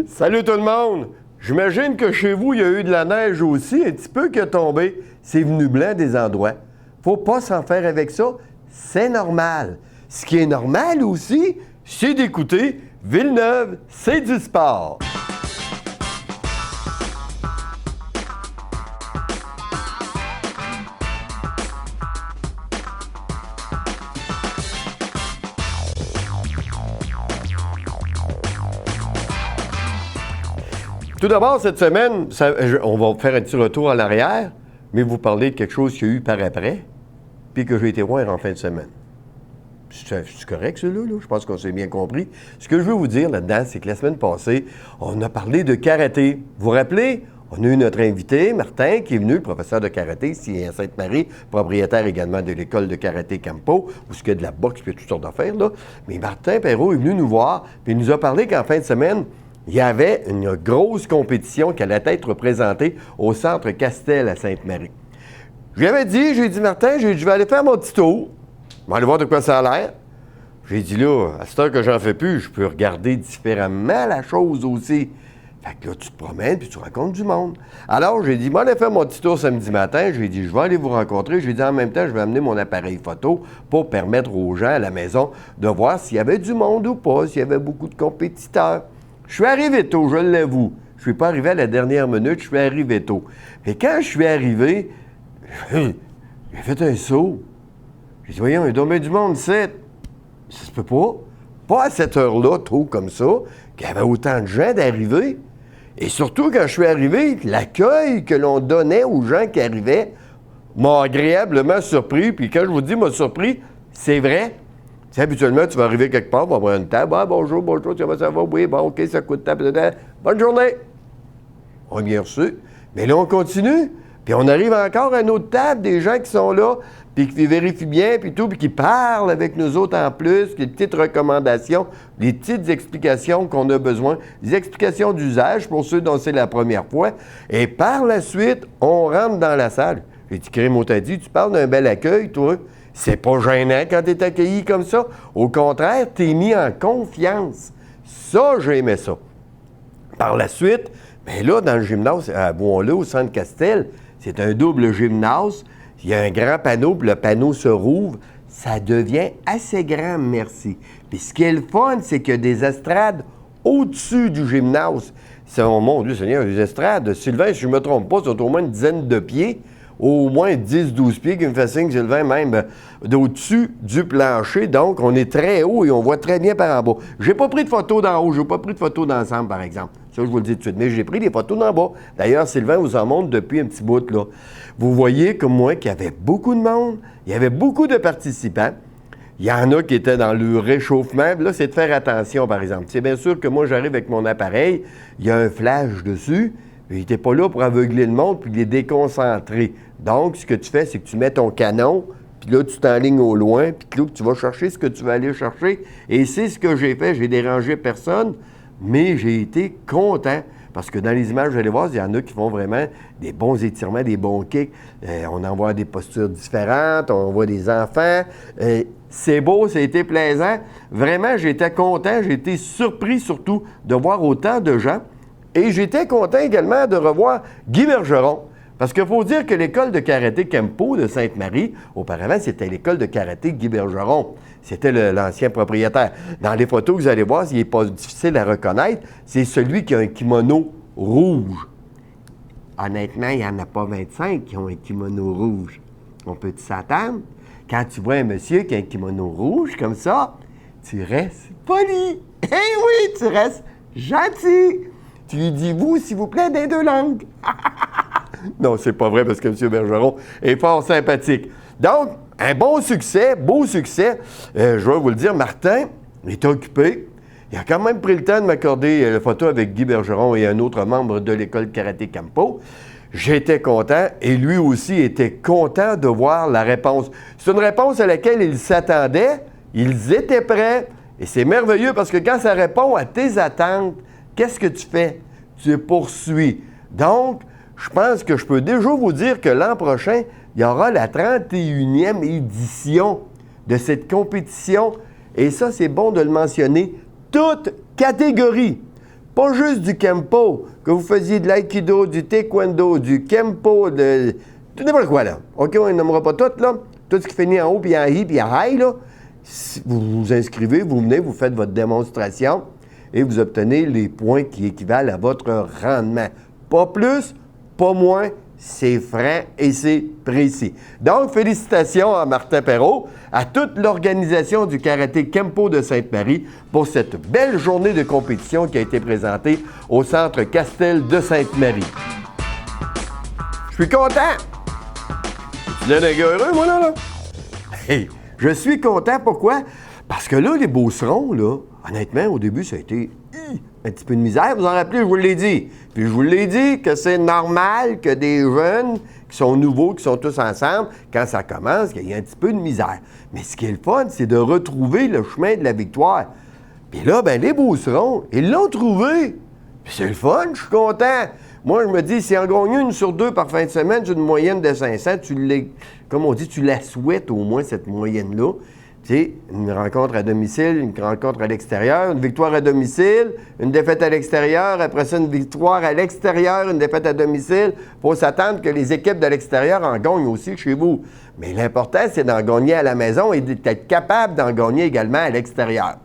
Salut tout le monde! J'imagine que chez vous, il y a eu de la neige aussi, un petit peu qui a tombé. C'est venu blanc des endroits. Faut pas s'en faire avec ça, c'est normal. Ce qui est normal aussi, c'est d'écouter Villeneuve, c'est du sport. Tout d'abord, cette semaine, on va faire un petit retour en arrière, mais vous parler de quelque chose qu'il y a eu par après, puis que j'ai été voir en fin de semaine. C'est correct, celui-là? Je pense qu'on s'est bien compris. Ce que je veux vous dire là-dedans, c'est que la semaine passée, on a parlé de karaté. Vous vous rappelez? On a eu notre invité, Martin, qui est venu, le professeur de karaté, ici à Sainte-Marie, propriétaire également de l'école de karaté Campo, où il y a de la boxe et toutes sortes d'affaires, là. Mais Martin Perrault est venu nous voir, puis il nous a parlé qu'en fin de semaine, il y avait une grosse compétition qui allait être présentée au Centre Castel à Sainte-Marie. Je lui avais dit, Martin, je vais aller faire mon petit tour. Je vais aller voir de quoi ça a l'air. J'ai dit là, à cette heure que j'en fais plus, je peux regarder différemment la chose aussi. Fait que là, tu te promènes puis tu rencontres du monde. Alors, j'ai dit, je vais aller faire mon petit tour samedi matin. J'ai dit, je vais aller vous rencontrer. J'ai dit, en même temps, je vais amener mon appareil photo pour permettre aux gens à la maison de voir s'il y avait du monde ou pas, s'il y avait beaucoup de compétiteurs. Je suis arrivé tôt, je l'avoue. Je ne suis pas arrivé à la dernière minute, je suis arrivé tôt. Mais quand je suis arrivé, j'ai fait un saut. J'ai dit, voyons, il y a donc bien du monde ici. Ça se peut pas. Pas à cette heure-là, tôt comme ça, qu'il y avait autant de gens d'arriver. Et surtout, quand je suis arrivé, l'accueil que l'on donnait aux gens qui arrivaient m'a agréablement surpris. Puis quand je vous dis m'a surpris, c'est vrai. Tu sais, habituellement, tu vas arriver quelque part, on va avoir une table. Ah, bonjour, comment ça va? Oui, bon, OK, ça coûte table. Bonne journée. On est bien reçu. Mais là, on continue. Puis on arrive encore à une autre table, des gens qui sont là, puis qui vérifient bien, puis tout, puis qui parlent avec nous autres en plus, des petites recommandations, des petites explications qu'on a besoin, des explications d'usage pour ceux dont c'est la première fois. Et par la suite, on rentre dans la salle. J'ai dit, Crémo t'a dit, tu parles d'un bel accueil, toi. C'est pas gênant quand t'es accueilli comme ça. Au contraire, t'es mis en confiance. Ça, j'ai aimé ça. Par la suite, bien là, dans le gymnase, à Bois-le, au Centre Castel, c'est un double gymnase. Il y a un grand panneau, puis le panneau se rouvre. Ça devient assez grand, merci. Puis ce qui est le fun, c'est qu'il y a des estrades au-dessus du gymnase. C'est, oh mon Dieu Seigneur, des estrades. Sylvain, si je ne me trompe pas, c'est au moins une dizaine de pieds. Au moins 10-12 pieds, qui me fait signe, Sylvain, même d'au-dessus du plancher. Donc, on est très haut et on voit très bien par en bas. J'ai pas pris de photos d'en haut, j'ai pas pris de photos d'ensemble, par exemple. Ça, je vous le dis tout de suite. Mais j'ai pris des photos d'en bas. D'ailleurs, Sylvain vous en montre depuis un petit bout, là. Vous voyez, comme moi, qu'il y avait beaucoup de monde, il y avait beaucoup de participants. Il y en a qui étaient dans le réchauffement. Là, c'est de faire attention, par exemple. C'est bien sûr que moi, j'arrive avec mon appareil, il y a un flash dessus. Il n'était pas là pour aveugler le monde puis les déconcentrer. Donc, ce que tu fais, c'est que tu mets ton canon, puis là, tu t'enlignes au loin, puis là, tu vas chercher ce que tu vas aller chercher. Et c'est ce que j'ai fait. J'ai dérangé personne, mais j'ai été content. Parce que dans les images, vous allez voir, il y en a qui font vraiment des bons étirements, des bons kicks. On en voit des postures différentes, on voit des enfants. C'est beau, ça a été plaisant. Vraiment, j'étais content, j'ai été surpris surtout de voir autant de gens. Et j'étais content également de revoir Guy Bergeron. Parce qu'il faut dire que l'école de karaté Campo de Sainte-Marie, auparavant, c'était l'école de karaté Guy Bergeron. C'était l'ancien propriétaire. Dans les photos que vous allez voir, il n'est pas difficile à reconnaître, c'est celui qui a un kimono rouge. Honnêtement, il n'y en a pas 25 qui ont un kimono rouge. On peut s'attendre? Quand tu vois un monsieur qui a un kimono rouge comme ça, tu restes poli. Eh oui, tu restes gentil. Tu lui dis « vous, s'il vous plaît » des deux langues. Non, c'est pas vrai parce que M. Bergeron est fort sympathique. Donc, un bon succès, beau succès. Je vais vous le dire, Martin est occupé. Il a quand même pris le temps de m'accorder la photo avec Guy Bergeron et un autre membre de l'école Karaté Campo. J'étais content et lui aussi était content de voir la réponse. C'est une réponse à laquelle il s'attendait. Ils étaient prêts. Et c'est merveilleux parce que quand ça répond à tes attentes, qu'est-ce que tu fais? Tu poursuis. Donc, je pense que je peux déjà vous dire que l'an prochain, il y aura la 31e édition de cette compétition. Et ça, c'est bon de le mentionner. Toutes catégories. Pas juste du Kempo, que vous faisiez de l'aïkido, du taekwondo, du Kempo, de n'importe quoi, là. OK, on ne nommera pas tout, là. Tout ce qui finit en haut, puis en hi, puis en high, là. Si vous vous inscrivez, vous venez, vous faites votre démonstration et vous obtenez les points qui équivalent à votre rendement. Pas plus, pas moins, c'est franc et c'est précis. Donc, félicitations à Martin Perrault, à toute l'organisation du Karaté Kempo de Sainte-Marie pour cette belle journée de compétition qui a été présentée au Centre Castel de Sainte-Marie. Je suis content! Tu l'as un gars heureux, moi, là? Hey, je suis content, pourquoi? Parce que là, les Beaucerons, là, honnêtement, au début, ça a été un petit peu de misère. Vous en rappelez, je vous l'ai dit. Puis je vous l'ai dit que c'est normal que des jeunes qui sont nouveaux, qui sont tous ensemble, quand ça commence, qu'il y ait un petit peu de misère. Mais ce qui est le fun, c'est de retrouver le chemin de la victoire. Puis là, ben les Beaucerons, ils l'ont trouvé. Puis c'est le fun, je suis content. Moi, je me dis, si en gagne une sur deux par fin de semaine, j'ai une moyenne de 500, comme on dit, tu la souhaites au moins, cette moyenne-là. Tu sais, une rencontre à domicile, une rencontre à l'extérieur, une victoire à domicile, une défaite à l'extérieur, après ça, une victoire à l'extérieur, une défaite à domicile. Il faut s'attendre que les équipes de l'extérieur en gagnent aussi chez vous. Mais l'important, c'est d'en gagner à la maison et d'être capable d'en gagner également à l'extérieur.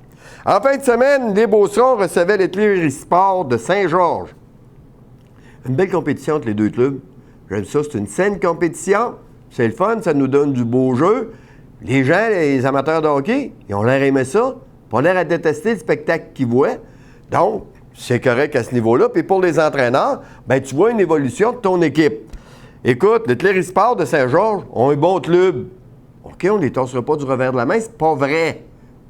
En fin de semaine, les Beaucerons recevaient les Clérisport de Saint-Georges. Une belle compétition entre les deux clubs. J'aime ça, c'est une saine compétition. C'est le fun, ça nous donne du beau jeu. Les gens, les amateurs de hockey, ils ont l'air aimé ça. Pas l'air à détester le spectacle qu'ils voient. Donc, c'est correct à ce niveau-là. Puis pour les entraîneurs, bien, tu vois une évolution de ton équipe. Écoute, le Clérisport de Saint-Georges ont un bon club. OK, on ne les torsera pas du revers de la main, c'est pas vrai.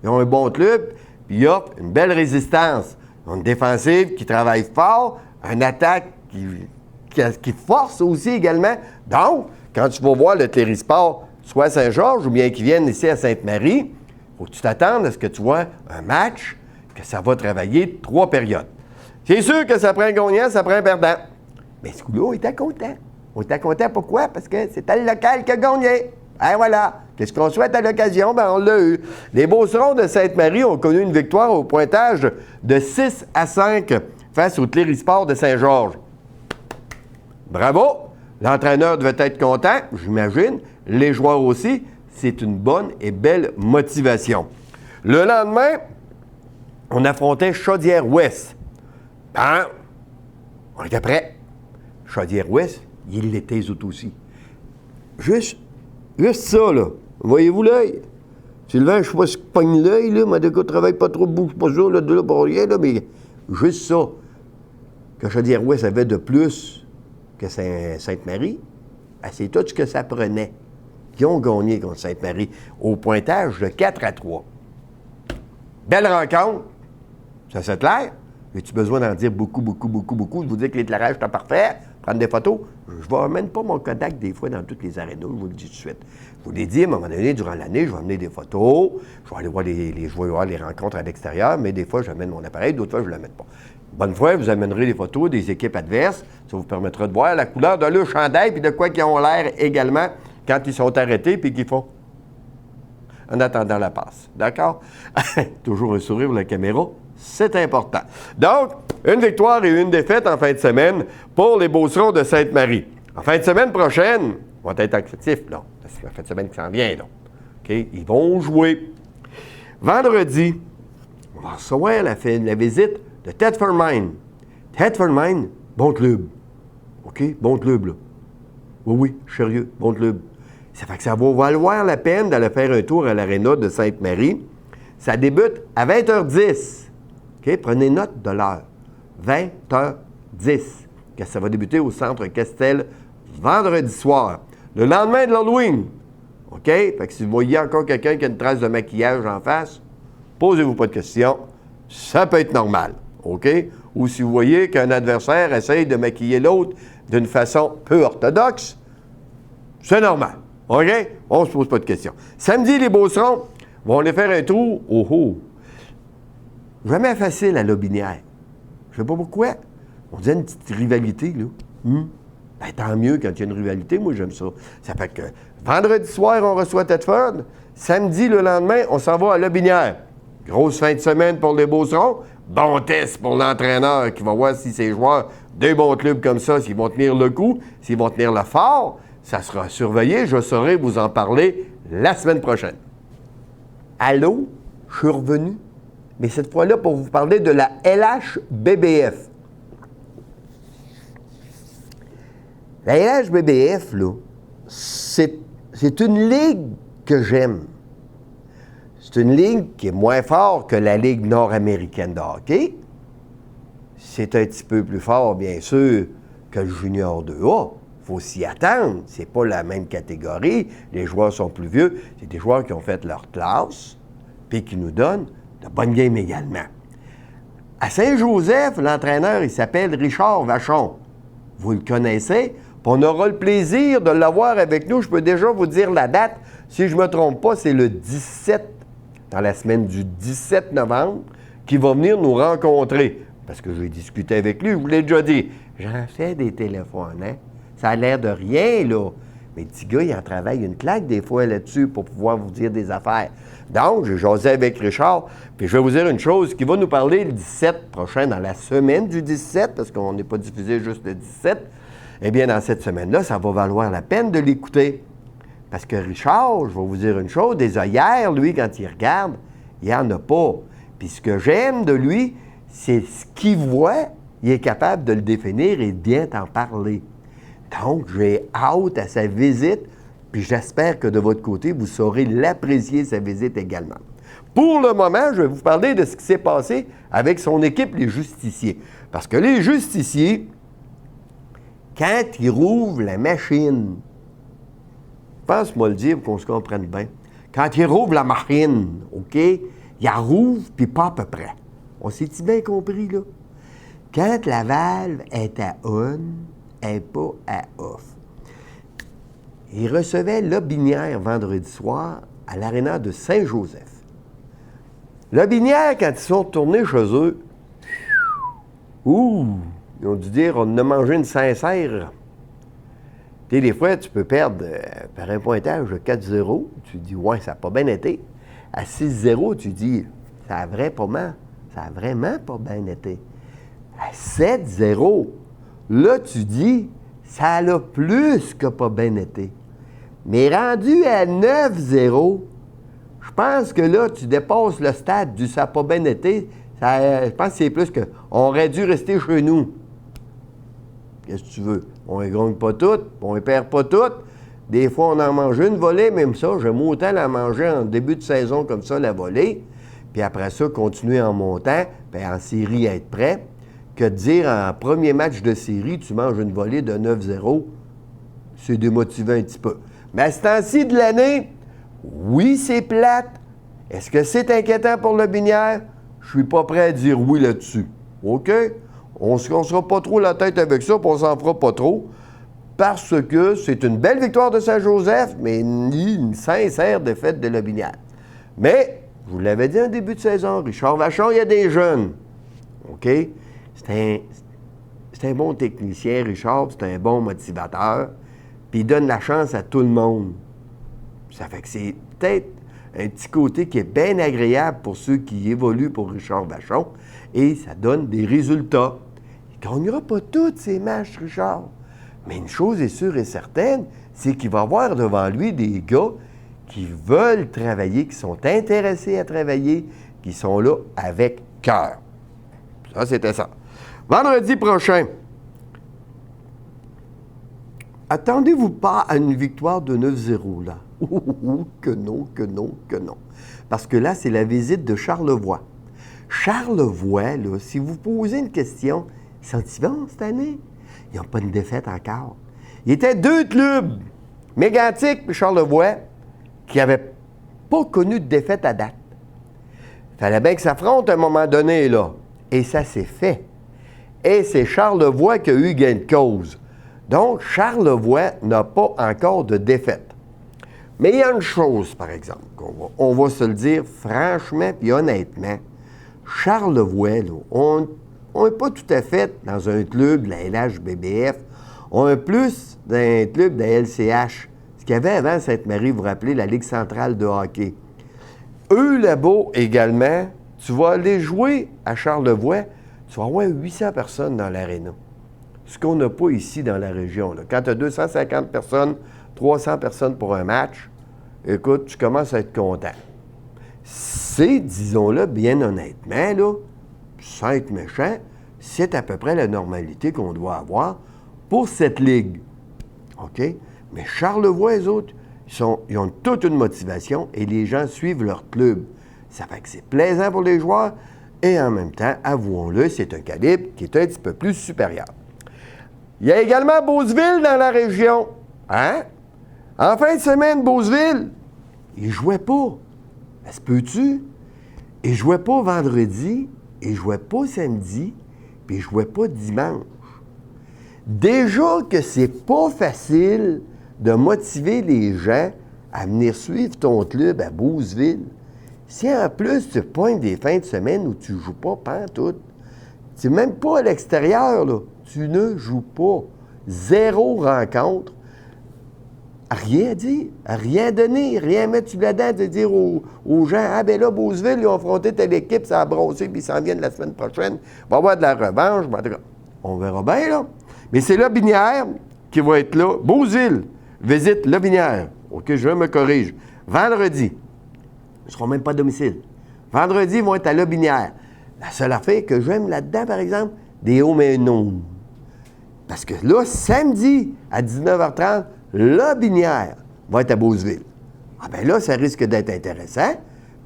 Ils ont un bon club, puis ils offrent une belle résistance. Ils ont une défensive qui travaille fort, une attaque qui force aussi également. Donc, quand tu vas voir le Clérisport, soit à Saint-Georges ou bien qu'ils viennent ici à Sainte-Marie, il faut que tu t'attendes à ce que tu vois un match, que ça va travailler 3 périodes. C'est sûr que ça prend un gagnant, ça prend un perdant. Mais ce coup-là, on était content. On était content pourquoi? Parce que c'était le local qui a gagné. Et voilà. Qu'est-ce qu'on souhaite à l'occasion? Bien, on l'a eu. Les Beaucerons de Sainte-Marie ont connu une victoire au pointage de 6-5 face au Clérisport de Saint-Georges. Bravo! L'entraîneur devait être content, j'imagine. Les joueurs aussi. C'est une bonne et belle motivation. Le lendemain, on affrontait Chaudière-Ouest. Ben, on était prêts. Chaudière-Ouest, il l'était eux autres aussi. Juste ça, là. Voyez-vous l'œil? Sylvain, je ne sais pas si je pogne l'œil, là, mais de ne travaille pas trop, bouge pas ça, là, de là pour rien, là, mais juste ça. Que Chaudière-Ouest avait de plus que Sainte-Marie, ben, c'est tout ce que ça prenait. Ils ont gagné contre Sainte-Marie au pointage de 4-3. Belle rencontre. Ça c'est clair? As-tu besoin d'en dire beaucoup, de vous dire que l'éclairage est parfait? Prendre des photos? Je ne vais même pas mon Kodak des fois dans toutes les arénas, je vous le dis tout de suite. Je vous l'ai dit, à un moment donné, durant l'année, je vais amener des photos, je vais aller voir les rencontres à l'extérieur, mais des fois, j'amène mon appareil, d'autres fois, je ne l'amène pas. Bonne fois, vous amènerez des photos des équipes adverses. Ça vous permettra de voir la couleur de leur chandail puis de quoi qu'ils ont l'air également quand ils sont arrêtés puis qu'ils font en attendant la passe. D'accord? Toujours un sourire pour la caméra, c'est important. Donc, une victoire et une défaite en fin de semaine pour les Beaucerons de Sainte-Marie. En fin de semaine prochaine, ils vont être actifs, là. C'est la fin de semaine qui s'en vient, là. OK? Ils vont jouer. Vendredi, on va recevoir la visite de Thetford Mines. Thetford Mines, bon club. OK? Bon club, là. Oui, sérieux, bon club. Ça fait que ça va valoir la peine d'aller faire un tour à l'aréna de Sainte-Marie. Ça débute à 20h10. OK? Prenez note de l'heure. 20h10. Ça va débuter au Centre Castel vendredi soir. Le lendemain de l'Halloween. OK? Fait que si vous voyez encore quelqu'un qui a une trace de maquillage en face, posez-vous pas de questions. Ça peut être normal. OK? Ou si vous voyez qu'un adversaire essaye de maquiller l'autre d'une façon peu orthodoxe, c'est normal. OK? On ne se pose pas de questions. Samedi, les Beaucerons vont aller faire un tour au haut. Jamais facile à Lobinière. Je ne sais pas pourquoi. On disait une petite rivalité, là. Ben, tant mieux quand il y a une rivalité, moi j'aime ça. Ça fait que vendredi soir, on reçoit Thetford. Samedi, le lendemain, on s'en va à Lobinière. Grosse fin de semaine pour les Beaucerons. bon test pour l'entraîneur qui va voir si ces joueurs d'un bon club comme ça, s'ils vont tenir le coup, s'ils vont tenir le fort. Ça sera surveillé. Je saurai vous en parler la semaine prochaine. Allô? Je suis revenu. Mais cette fois-là, pour vous parler de la LHBBF. La LHBBF, là, c'est une ligue que j'aime. C'est une ligue qui est moins forte que la Ligue nord-américaine de hockey. C'est un petit peu plus fort, bien sûr, que le Junior 2A. Il faut s'y attendre. C'est pas la même catégorie. Les joueurs sont plus vieux. C'est des joueurs qui ont fait leur classe puis qui nous donnent de bonnes games également. À Saint-Joseph, l'entraîneur, il s'appelle Richard Vachon. Vous le connaissez. Puis on aura le plaisir de l'avoir avec nous. Je peux déjà vous dire la date. Si je ne me trompe pas, c'est le 17, dans la semaine du 17 novembre, qu'il va venir nous rencontrer. Parce que j'ai discuté avec lui, je vous l'ai déjà dit. J'en fais des téléphones, hein? Ça a l'air de rien, là. Mais le petit gars, il en travaille une claque des fois là-dessus pour pouvoir vous dire des affaires. Donc, j'ai jasé avec Richard, puis je vais vous dire une chose, qui va nous parler le 17 prochain, dans la semaine du 17, parce qu'on n'est pas diffusé juste le 17. Eh bien, dans cette semaine-là, ça va valoir la peine de l'écouter. Parce que Richard, je vais vous dire une chose, des œillères, lui, quand il regarde, il n'y en a pas. Puis ce que j'aime de lui, c'est ce qu'il voit, il est capable de le définir et bien t'en parler. Donc, j'ai hâte à sa visite, puis j'espère que de votre côté, vous saurez l'apprécier, sa visite également. Pour le moment, je vais vous parler de ce qui s'est passé avec son équipe, les Justiciers. Parce que les Justiciers, quand ils rouvrent la machine, pense-moi le dire pour qu'on se comprenne bien, quand ils rouvrent la machine, OK, ils la rouvrent, puis pas à peu près. On s'est-tu bien compris, là? Quand la valve est à on, elle n'est pas à off. Ils recevaient Lobinière vendredi soir à l'aréna de Saint-Joseph. Lobinière, quand ils sont retournés chez eux, ils ont dû dire, on a mangé une sincère. Tu sais, des fois, tu peux perdre par un pointage de 4-0. Tu dis, ouais, ça n'a pas bien été. À 6-0, tu dis, ça a vraiment pas bien été. À 7-0, là, tu dis, ça a plus que pas bien été. Mais rendu à 9-0, je pense que là, tu dépasses le stade du ça n'a pas bien été. Je pense que c'est plus que on aurait dû rester chez nous. Qu'est-ce que tu veux? On ne gagne pas toutes, on ne perd pas toutes. Des fois, on en mange une volée, même ça. J'aime autant la manger en début de saison comme ça, la volée. Puis après ça, continuer en montant, puis en série, être prêt, que de dire en premier match de série, tu manges une volée de 9-0. C'est démotivant un petit peu. Mais à ce temps-ci de l'année, oui, c'est plate. Est-ce que c'est inquiétant pour le Binière? Je suis pas prêt à dire oui là-dessus. OK? On ne se sera pas trop la tête avec ça, puis on s'en fera pas trop, parce que c'est une belle victoire de Saint-Joseph, mais une sincère défaite de la Binière. Mais, je vous l'avais dit en début de saison, Richard Vachon, il y a des jeunes. OK? C'est un bon technicien, Richard, c'est un bon motivateur, puis il donne la chance à tout le monde. Ça fait que c'est peut-être un petit côté qui est bien agréable pour ceux qui évoluent pour Richard Vachon, et ça donne des résultats. Il ne gagnera pas tous ces matchs, Richard. Mais une chose est sûre et certaine, c'est qu'il va avoir devant lui des gars qui veulent travailler, qui sont intéressés à travailler, qui sont là avec cœur. Ça, c'était ça. Vendredi prochain, attendez-vous pas à une victoire de 9-0, là. Que non, que non, que non. Parce que là, c'est la visite de Charlevoix. Charlevoix, là, si vous posez une question, sont-ils bons cette année? Ils n'ont pas une défaite encore. Il y était deux clubs, Mégantic et Charlevoix, qui n'avaient pas connu de défaite à date. Il fallait bien que ça s'affrontent à un moment donné, là. Et ça s'est fait. Et c'est Charlevoix qui a eu gain de cause. Donc, Charlevoix n'a pas encore de défaite. Mais il y a une chose, par exemple, on va se le dire franchement et honnêtement. Charlevoix, là, on n'est pas tout à fait dans un club de la LHBBF. On est plus dans un club de la LCH. Ce qu'il y avait avant Sainte-Marie, vous vous rappelez, la Ligue centrale de hockey. Eux, là-bas, également, Tu vas aller jouer à Charlevoix, tu vas avoir 800 personnes dans l'aréna. Ce qu'on n'a pas ici dans la région. Là. Quand tu as 250 personnes, 300 personnes pour un match, écoute, tu commences à être content. C'est, disons-le bien honnêtement, là, sans être méchant, c'est à peu près la normalité qu'on doit avoir pour cette ligue. OK? Mais Charlevoix, eux autres, ils ont toute une motivation et les gens suivent leur club. Ça fait que c'est plaisant pour les joueurs et en même temps, avouons-le, c'est un calibre qui est un petit peu plus supérieur. Il y a également Beauceville dans la région. Hein? En fin de semaine, Beauceville, ils ne jouaient pas. Ça se peut-tu? Ils ne jouaient pas vendredi, ils ne jouaient pas samedi, puis ils ne jouaient pas dimanche. Déjà que c'est pas facile de motiver les gens à venir suivre ton club à Beauceville. Si en plus tu pognes des fins de semaine où tu ne joues pas pantoute, c'est même pas à l'extérieur, là. Tu ne joues pas. 0 rencontre. Rien à dire, rien donner, rien mettre sur la dent de dire aux gens, ah ben là, Beauceville, ils ont affronté telle équipe, ça a brossé, puis ils s'en viennent la semaine prochaine, il va y avoir de la revanche. En tout cas, on verra bien, là. Mais c'est Lobinière qui va être là. Beauceville visite Lobinière. OK, je me corrige. Vendredi, ils ne seront même pas à domicile. Vendredi, ils vont être à Lobinière. La seule affaire que j'aime là-dedans, par exemple, des hauts mais non. Parce que là, samedi, à 19h30, Lobinière va être à Beauceville. Ah bien là, ça risque d'être intéressant,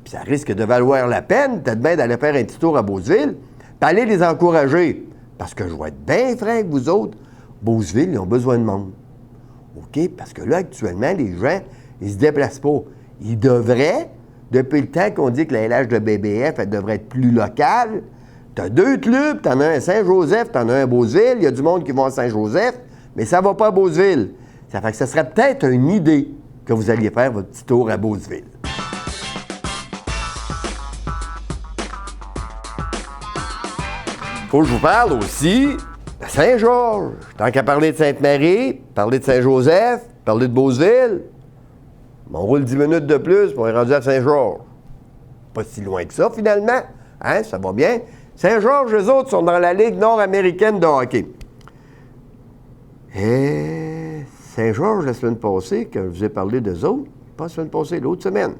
puis ça risque de valoir la peine, peut-être bien d'aller faire un petit tour à Beauceville, puis aller les encourager. Parce que je vais être bien franc avec vous autres, Beauceville, ils ont besoin de monde. OK? Parce que là, actuellement, les gens, ils se déplacent pas. Ils devraient, depuis le temps qu'on dit que la LH de BBF, elle devrait être plus locale, tu as 2 clubs, tu en as un à Saint-Joseph, tu en as un à Beauceville, il y a du monde qui va à Saint-Joseph, mais ça ne va pas à Beauceville. Ça fait que ce serait peut-être une idée que vous alliez faire votre petit tour à Beauceville. Faut que je vous parle aussi de Saint-Georges. Tant qu'à parler de Sainte-Marie, parler de Saint-Joseph, parler de Beauceville, on roule 10 minutes de plus pour être rendu à Saint-Georges. Pas si loin que ça, finalement. Hein, ça va bien. Saint-Georges, eux autres, sont dans la Ligue nord-américaine de hockey. Et Saint-Georges, la semaine passée, quand je vous ai parlé d'eux autres, pas la semaine passée, l'autre semaine,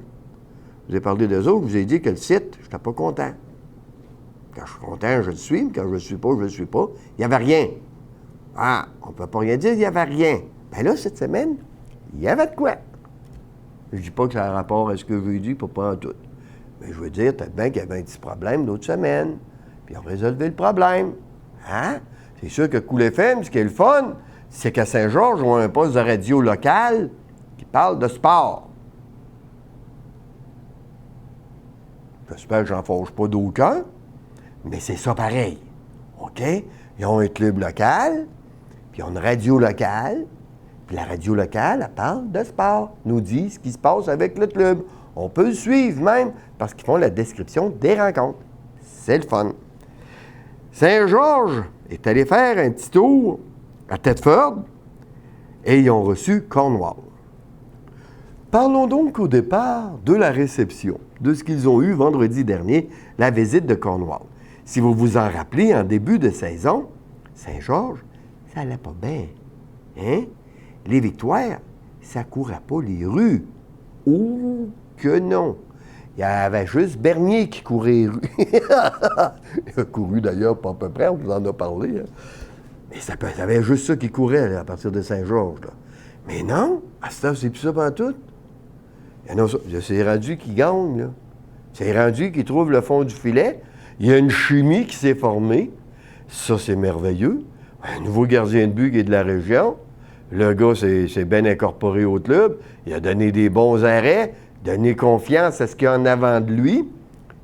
je vous ai parlé d'eux autres, je vous ai dit que le site, je n'étais pas content. Quand je suis content, je le suis, mais quand je ne le suis pas, je ne le suis pas. Il n'y avait rien. Ah, on ne peut pas rien dire, il n'y avait rien. Bien là, cette semaine, il y avait de quoi. Je ne dis pas que ça a rapport à ce que je lui ai dit, pas en tout. Mais je veux dire, peut-être bien qu'il y avait un petit problème l'autre semaine, puis on a résolu le problème. Hein? C'est sûr que Cool FM, ce qui est le fun, c'est qu'à Saint-Georges, on a un poste de radio local qui parle de sport. J'espère que j'en fâche pas d'aucun, mais c'est ça pareil. OK? Ils ont un club local, puis ils ont une radio locale, puis la radio locale, elle parle de sport, nous dit ce qui se passe avec le club. On peut le suivre même, parce qu'ils font la description des rencontres. C'est le fun. Saint-Georges est allé faire un petit tour à Thetford et ils ont reçu Cornwall. Parlons donc au départ de la réception, de ce qu'ils ont eu vendredi dernier, la visite de Cornwall. Si vous vous en rappelez, en début de saison, Saint-Georges, ça allait pas bien. Hein? Les victoires, ça courait pas les rues. Oh que non! Il y avait juste Bernier qui courait les rues. Il a couru d'ailleurs pas à peu près, on vous en a parlé. Hein? Mais ça avait juste ça qui courait là, à partir de Saint-Georges. Là. Mais non, à ce temps, c'est plus ça pantoute. C'est rendu qui gagne, là. C'est rendu qui trouve le fond du filet. Il y a une chimie qui s'est formée. Ça, c'est merveilleux. Un nouveau gardien de but qui est de la région. Le gars s'est bien incorporé au club. Il a donné des bons arrêts, donné confiance à ce qu'il y a en avant de lui.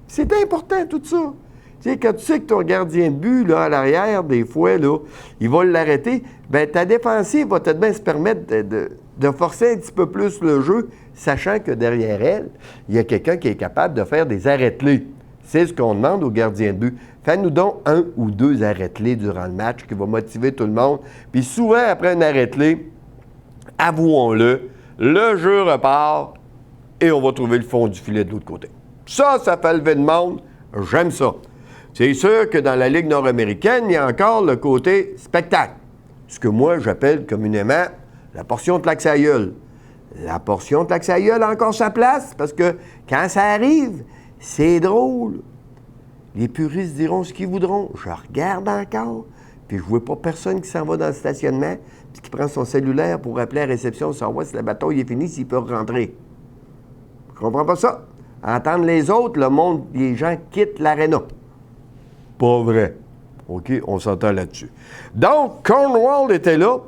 C'est important, tout ça. Tu sais, quand tu sais que ton gardien de but, là, à l'arrière, des fois, là, il va l'arrêter, bien, ta défensive va peut-être bien se permettre de forcer un petit peu plus le jeu, sachant que derrière elle, il y a quelqu'un qui est capable de faire des arrêts-clés. C'est ce qu'on demande au gardien de but. Fais-nous donc 1 ou 2 arrêts-clés durant le match qui va motiver tout le monde. Puis souvent, après un arrêt-clé, avouons-le, le jeu repart et on va trouver le fond du filet de l'autre côté. Ça fait lever le monde. J'aime ça. C'est sûr que dans la Ligue nord-américaine, il y a encore le côté spectacle. Ce que moi, j'appelle communément la portion de l'axaïeul. La portion de l'axaïeul a encore sa place parce que quand ça arrive, c'est drôle. Les puristes diront ce qu'ils voudront. Je regarde encore, puis je vois pas personne qui s'en va dans le stationnement puis qui prend son cellulaire pour appeler à la réception, savoir si le bateau est fini, s'il peut rentrer. Je comprends pas ça. Entendre les autres, le monde, les gens quittent l'aréna. Pas vrai. OK, on s'entend là-dessus. Donc, Cornwall était là.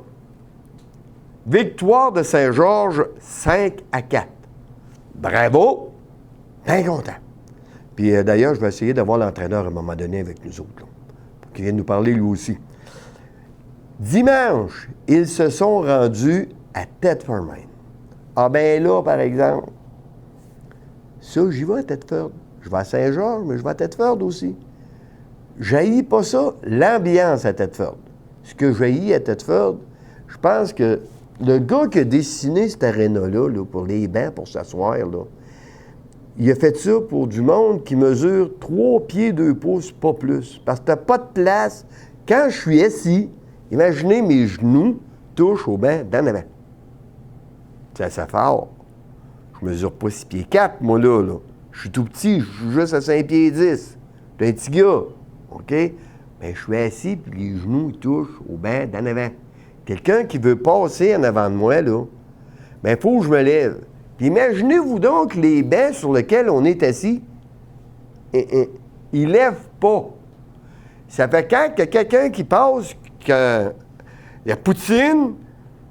Victoire de Saint-Georges, 5-4. Bravo! Bien content. Puis d'ailleurs, je vais essayer d'avoir l'entraîneur à un moment donné avec nous autres, là, pour qu'il vienne nous parler lui aussi. Dimanche, ils se sont rendus à Thetford Mines. Ah ben là, par exemple, ça, j'y vais à Thetford. Je vais à Saint-Georges, mais je vais à Thetford aussi. J'haïs pas ça, l'ambiance à Thetford. Ce que j'haïs à Thetford, je pense que le gars qui a dessiné cette aréna-là, là, pour les bancs, pour s'asseoir, là, il a fait ça pour du monde qui mesure 3 pieds 2 pouces, pas plus. Parce que t'as pas de place. Quand je suis assis, imaginez mes genoux touchent au banc d'en avant. Ça fait fort. Je mesure pas 6 pieds 4, moi, là. Je suis tout petit, je suis juste à 5 pieds 10. Je suis un petit gars, OK? Bien, je suis assis, puis les genoux ils touchent au banc d'en avant. Quelqu'un qui veut passer en avant de moi, là, bien, il faut que je me lève. Puis imaginez-vous donc les bancs sur lesquels on est assis. Ils ne lèvent pas. Ça fait quand il y a quelqu'un qui passe, il y a poutine,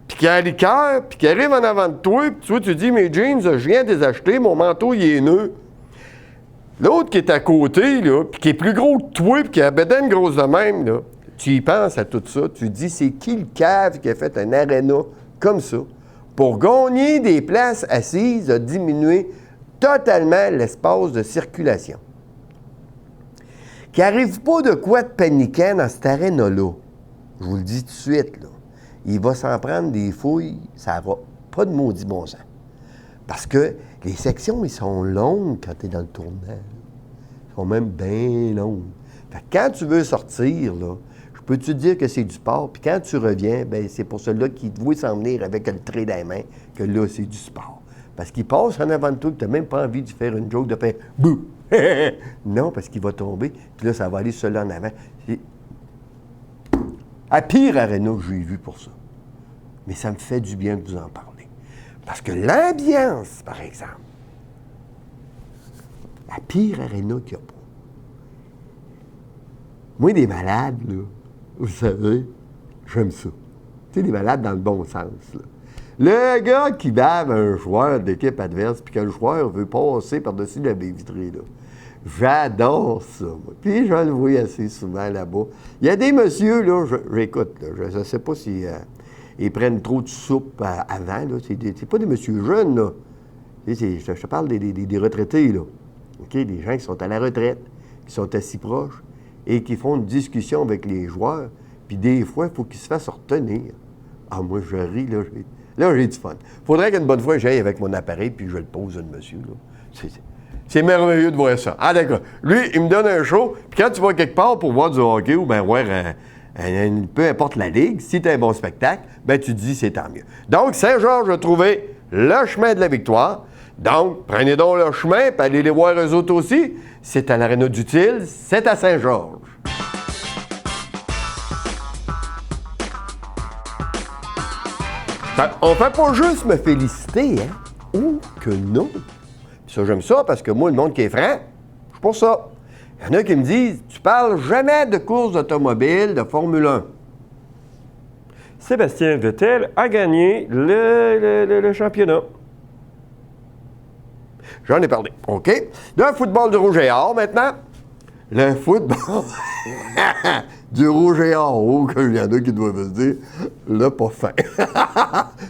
puis qu'il y a un liqueur, puis qui arrive en avant de toi, puis tu dis, mes jeans, je viens de les acheter, mon manteau, il est neuf. L'autre qui est à côté, là, puis qui est plus gros que toi, puis qui a la bedaine grosse de même, là, tu y penses à tout ça, tu te dis, c'est qui le cave qui a fait un aréna comme ça? Pour gagner des places assises, a diminué totalement l'espace de circulation. Qu'il n'arrive pas de quoi de paniquant dans cet aréna-là. Je vous le dis tout de suite, là. Il va s'en prendre des fouilles, ça va pas de maudit bon sens. Parce que les sections, ils sont longues quand tu es dans le tournant. Ils sont même bien longues. Fait que quand tu veux sortir, là, je peux te dire que c'est du sport, puis quand tu reviens, bien, c'est pour ceux-là qui doivent s'en venir avec le trait dans les mains, que là, c'est du sport. Parce qu'il passe en avant de toi, que tu n'as même pas envie de faire une joke de faire « bouh! » Non, parce qu'il va tomber, puis là, ça va aller seul en avant. À pire aréna que j'ai vu pour ça. Mais ça me fait du bien de vous en parler. Parce que l'ambiance, par exemple, la pire aréna qu'il n'y a pas. Moi, des malades, là, vous savez, j'aime ça. Tu sais, des malades dans le bon sens, là. Le gars qui bave un joueur d'équipe adverse, puis que le joueur veut passer par-dessus la baie vitrée, là. J'adore ça, moi. Puis je le vois assez souvent là-bas. Il y a des messieurs, là, j'écoute, là, je ne sais pas si ils prennent trop de soupe avant, là. C'est pas des messieurs jeunes, là. Je te parle des retraités, là. OK? Des gens qui sont à la retraite, qui sont assis proches et qui font une discussion avec les joueurs. Puis des fois, il faut qu'ils se fassent retenir. Ah, moi, je ris, là. Là, j'ai du fun. Faudrait qu'une bonne fois, j'aille avec mon appareil puis je le pose à monsieur, là. C'est merveilleux de voir ça. Ah, d'accord. Lui, il me donne un show, puis quand tu vas quelque part pour voir du hockey ou bien voir peu importe la ligue, si tu as un bon spectacle, bien, tu te dis c'est tant mieux. Donc, Saint-Georges a trouvé le chemin de la victoire. Donc, prenez donc le chemin, puis allez les voir eux autres aussi. C'est à l'Aréna d'Utile, c'est à Saint-Georges. On fait pas juste me féliciter, hein? Oh, que non! Ça, j'aime ça parce que moi, le monde qui est franc, je suis pour ça. Il y en a qui me disent, tu parles jamais de course automobile, de Formule 1. Sébastien Vettel a gagné le championnat. J'en ai parlé. OK. Le football de rouge et or, maintenant. Le football du rouge et or. Oh, il y en a qui doivent se dire, là, pas fin.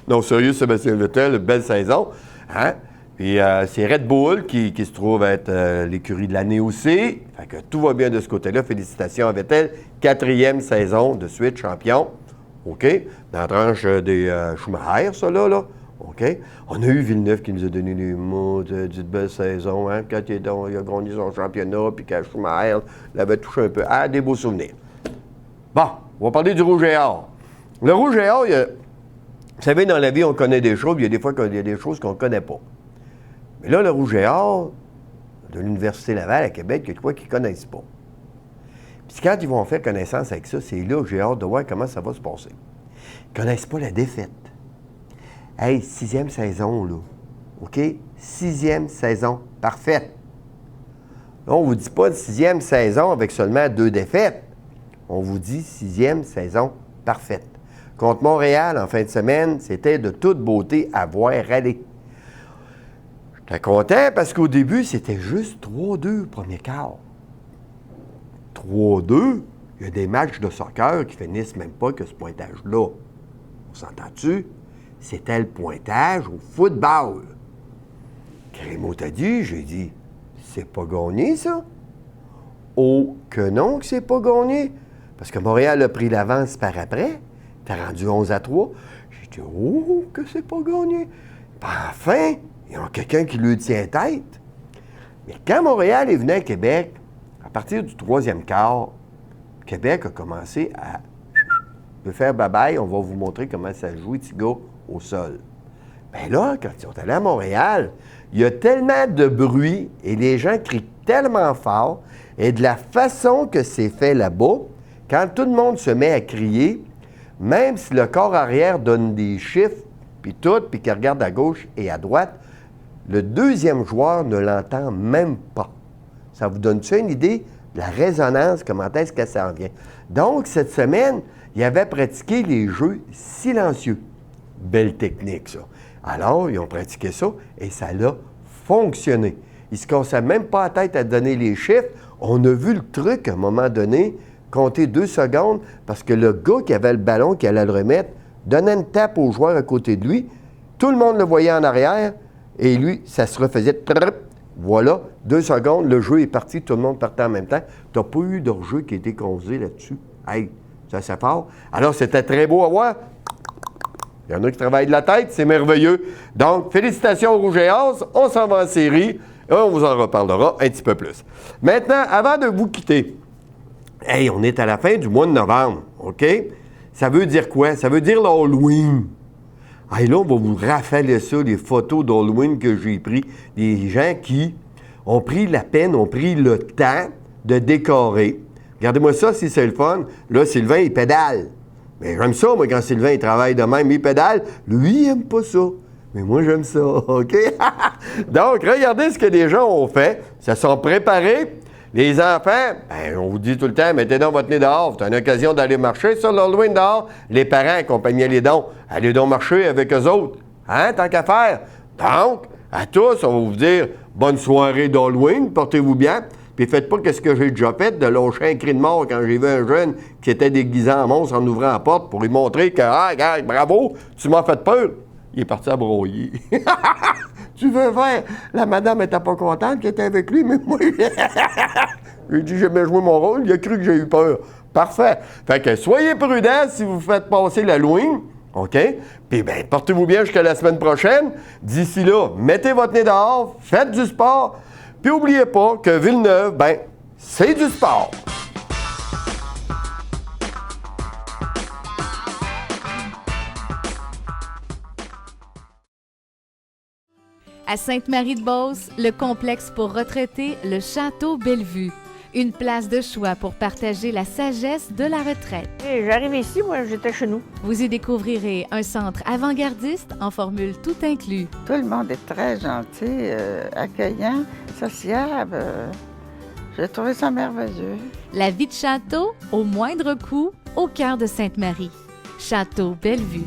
Non, sérieux, Sébastien Vettel, belle saison. Hein? Puis c'est Red Bull qui se trouve être l'écurie de l'année aussi. Fait que tout va bien de ce côté-là. Félicitations à Vettel. 4e saison de suite champion. OK? Dans la tranche des Schumacher, ça là. OK? On a eu Villeneuve qui nous a donné des mots de belle saison, hein? Quand il a gagné son championnat, puis quand Schumacher l'avait touché un peu. Ah, des beaux souvenirs. Bon, on va parler du rouge et or. Le rouge et or, vous savez, dans la vie, on connaît des choses, puis il y a des fois qu'il y a des choses qu'on ne connaît pas. Mais là, le rouge et or de l'Université Laval à Québec, il y a de quoi qu'ils ne connaissent pas. Puis quand ils vont faire connaissance avec ça, c'est là que j'ai hâte de voir comment ça va se passer. Ils ne connaissent pas la défaite. Hey, 6e saison, là. OK? 6e saison parfaite. Là, on ne vous dit pas de 6e saison avec seulement 2 défaites. On vous dit 6e saison parfaite. Contre Montréal, en fin de semaine, c'était de toute beauté à voir aller. J'étais content parce qu'au début, c'était juste 3-2 premier quart. 3-2, il y a des matchs de soccer qui finissent même pas que ce pointage-là. On s'entend-tu? C'était le pointage au football. Crémeau t'a dit, j'ai dit, c'est pas gagné, ça? Oh, que non que c'est pas gagné. Parce que Montréal a pris l'avance par après. T'as rendu 11-3. J'ai dit, oh, que c'est pas gagné. Puis enfin, il y a quelqu'un qui lui tient tête. Mais quand Montréal est venu à Québec, à partir du 3e quart, Québec a commencé à faire bye-bye. On va vous montrer comment ça joue, petit gars, au sol. Bien là, quand ils sont allés à Montréal, il y a tellement de bruit et les gens crient tellement fort et de la façon que c'est fait là-bas, quand tout le monde se met à crier, même si le corps arrière donne des chiffres, puis tout, puis qu'il regarde à gauche et à droite, le deuxième joueur ne l'entend même pas. Ça vous donne-tu une idée de la résonance, comment est-ce que ça en vient? Donc, cette semaine, il avait pratiqué les jeux silencieux. Belle technique, ça. Alors, ils ont pratiqué ça et ça a fonctionné. Ils ne se cassaient même pas la tête à donner les chiffres. On a vu le truc à un moment donné, compter 2 secondes, parce que le gars qui avait le ballon, qui allait le remettre, donnait une tape au joueur à côté de lui. Tout le monde le voyait en arrière et lui, ça se refaisait. Voilà, 2 secondes, le jeu est parti, tout le monde partait en même temps. Tu n'as pas eu de jeu qui a été causé là-dessus. Hey, ça c'est fort. Alors, c'était très beau à voir. Il y en a qui travaillent de la tête, c'est merveilleux. Donc, félicitations au Rouge et Or, on s'en va en série et on vous en reparlera un petit peu plus. Maintenant, avant de vous quitter, hey, on est à la fin du mois de novembre, OK? Ça veut dire quoi? Ça veut dire l'Halloween. Hey, là, on va vous rafaler ça, les photos d'Halloween que j'ai pris. Des gens qui ont pris la peine, ont pris le temps de décorer. Regardez-moi ça, si c'est le fun. Là, Sylvain, il pédale. Mais j'aime ça, moi, quand Sylvain, il travaille de même, il pédale. Lui, il n'aime pas ça. Mais moi, j'aime ça, OK? Donc, regardez ce que les gens ont fait. Ils se sont préparés. Les enfants, ben, on vous dit tout le temps, mettez donc votre nez dehors. C'est une occasion d'aller marcher sur l'Halloween dehors. Les parents accompagnaient les dons. Allez donc marcher avec eux autres. Hein, tant qu'à faire. Donc, à tous, on va vous dire bonne soirée d'Halloween, portez-vous bien. Puis faites pas ce que j'ai déjà fait, de lâcher un cri de mort quand j'ai vu un jeune qui était déguisé en monstre en ouvrant la porte pour lui montrer que, ah, regarde, bravo, tu m'as fait peur. Il est parti à broyer. Tu veux faire? La madame n'était pas contente qu'elle était avec lui, mais moi, j'ai dit, j'ai bien joué mon rôle, il a cru que j'ai eu peur. Parfait. Fait que soyez prudents si vous faites passer l'Halloween, OK? Puis bien, portez-vous bien jusqu'à la semaine prochaine. D'ici là, mettez votre nez dehors, faites du sport, puis n'oubliez pas que Villeneuve, ben, c'est du sport. À Sainte-Marie-de-Beauce, le complexe pour retraités, le Château Bellevue. Une place de choix pour partager la sagesse de la retraite. Hey, j'arrive ici, moi, j'étais chez nous. Vous y découvrirez un centre avant-gardiste en formule tout inclus. Tout le monde est très gentil, accueillant, sociable. J'ai trouvé ça merveilleux. La vie de château, au moindre coût, au cœur de Sainte-Marie. Château Bellevue.